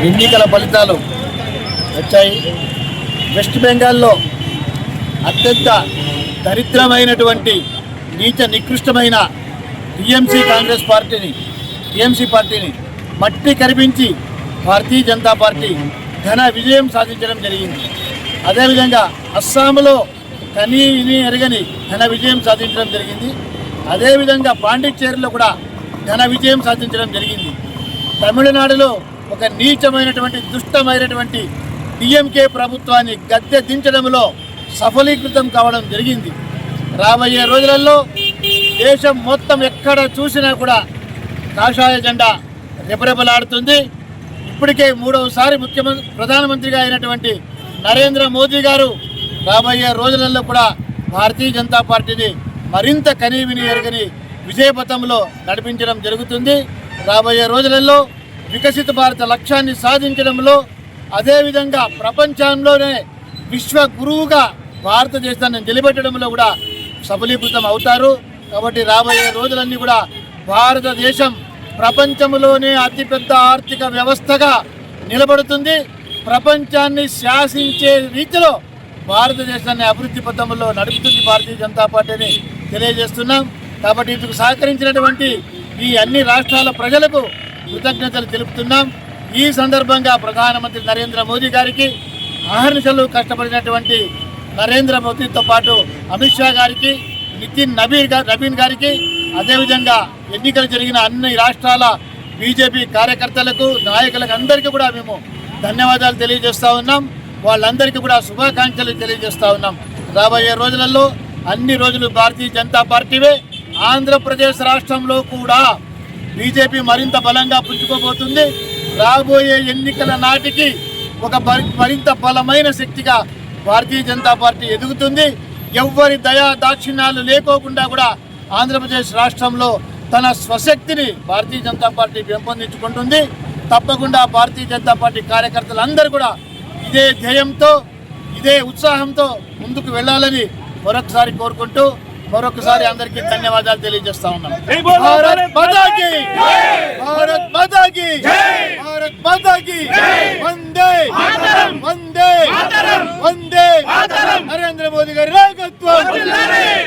ఎన్నికల ఫలితాలు వచ్చాయి. వెస్ట్ బెంగాల్లో అత్యంత దరిద్రమైనటువంటి నీచ నికృష్టమైన టీఎంసీ పార్టీని మట్టి కరిపించి భారతీయ జనతా పార్టీ ఘన విజయం సాధించడం జరిగింది. అదేవిధంగా అస్సాంలో కనీ ఎరగని ఘన విజయం సాధించడం జరిగింది. అదేవిధంగా పాండిచ్చేరిలో కూడా ఘన విజయం సాధించడం జరిగింది. తమిళనాడులో ఒక నీచమైనటువంటి దుష్టమైనటువంటి డిఎంకే ప్రభుత్వాన్ని గద్దె దించడంలో సఫలీకృతం కావడం జరిగింది. రాబోయే రోజులలో దేశం మొత్తం ఎక్కడ చూసినా కూడా కాషాయ జెండా రెపరెపలాడుతుంది. ఇప్పటికే 3వసారి ప్రధానమంత్రిగా అయినటువంటి నరేంద్ర మోదీ గారు రాబోయే రోజులలో కూడా భారతీయ జనతా పార్టీని మరింత కనీవిని ఎరగని విజయపథంలో నడిపించడం జరుగుతుంది. రాబోయే రోజులలో వికసిత భారత లక్ష్యాన్ని సాధించడంలో, అదేవిధంగా ప్రపంచంలోనే విశ్వ గురువుగా భారతదేశాన్ని నిలబెట్టడంలో కూడా సఫలీకృతం అవుతారు. కాబట్టి రాబోయే రోజులన్నీ కూడా భారతదేశం ప్రపంచంలోనే అతిపెద్ద ఆర్థిక వ్యవస్థగా నిలబడుతుంది. ప్రపంచాన్ని శాసించే రీతిలో భారతదేశాన్ని అభివృద్ధి పథంలో నడుపుతుంది భారతీయ జనతా పార్టీని తెలియజేస్తున్నాం. కాబట్టి ఇందుకు సహకరించినటువంటి ఈ అన్ని రాష్ట్రాల ప్రజలకు కృతజ్ఞతలు తెలుపుతున్నాం. ఈ సందర్భంగా ప్రధానమంత్రి నరేంద్ర మోదీ గారికి, అహర్నిశలు కష్టపడినటువంటి నరేంద్ర మోదీతో పాటు అమిత్ షా గారికి, నితిన్ నవీన్ గారికి, అదేవిధంగా ఎన్నికలు జరిగిన అన్ని రాష్ట్రాల బీజేపీ కార్యకర్తలకు, నాయకులకు అందరికీ కూడా మేము ధన్యవాదాలు తెలియజేస్తూ ఉన్నాం. వాళ్ళందరికీ కూడా శుభాకాంక్షలు తెలియజేస్తూ ఉన్నాం. రాబోయే రోజులలో అన్ని రోజులు భారతీయ జనతా పార్టీవే. ఆంధ్రప్రదేశ్ రాష్ట్రంలో కూడా బీజేపీ మరింత బలంగా పుంజుకోబోతుంది. రాబోయే ఎన్నికల నాటికి ఒక మరింత బలమైన శక్తిగా భారతీయ జనతా పార్టీ ఎదుగుతుంది. ఎవ్వరి దయా దాక్షిణ్యాలు లేకోకుండా కూడా ఆంధ్రప్రదేశ్ రాష్ట్రంలో తన స్వశక్తిని భారతీయ జనతా పార్టీ పెంపొందించుకుంటుంది. తప్పకుండా భారతీయ జనతా పార్టీ కార్యకర్తలందరూ కూడా ఇదే ధ్యేయంతో, ఇదే ఉత్సాహంతో ముందుకు వెళ్ళాలని మరొకసారి కోరుకుంటూ మరొకసారి అందరికీ ధన్యవాదాలు తెలియజేస్తా ఉన్నాను. భారత్ మాతా కీ, భారత్ మాతా కీ, భారత్ మాతా కీ, వందే మాతరం.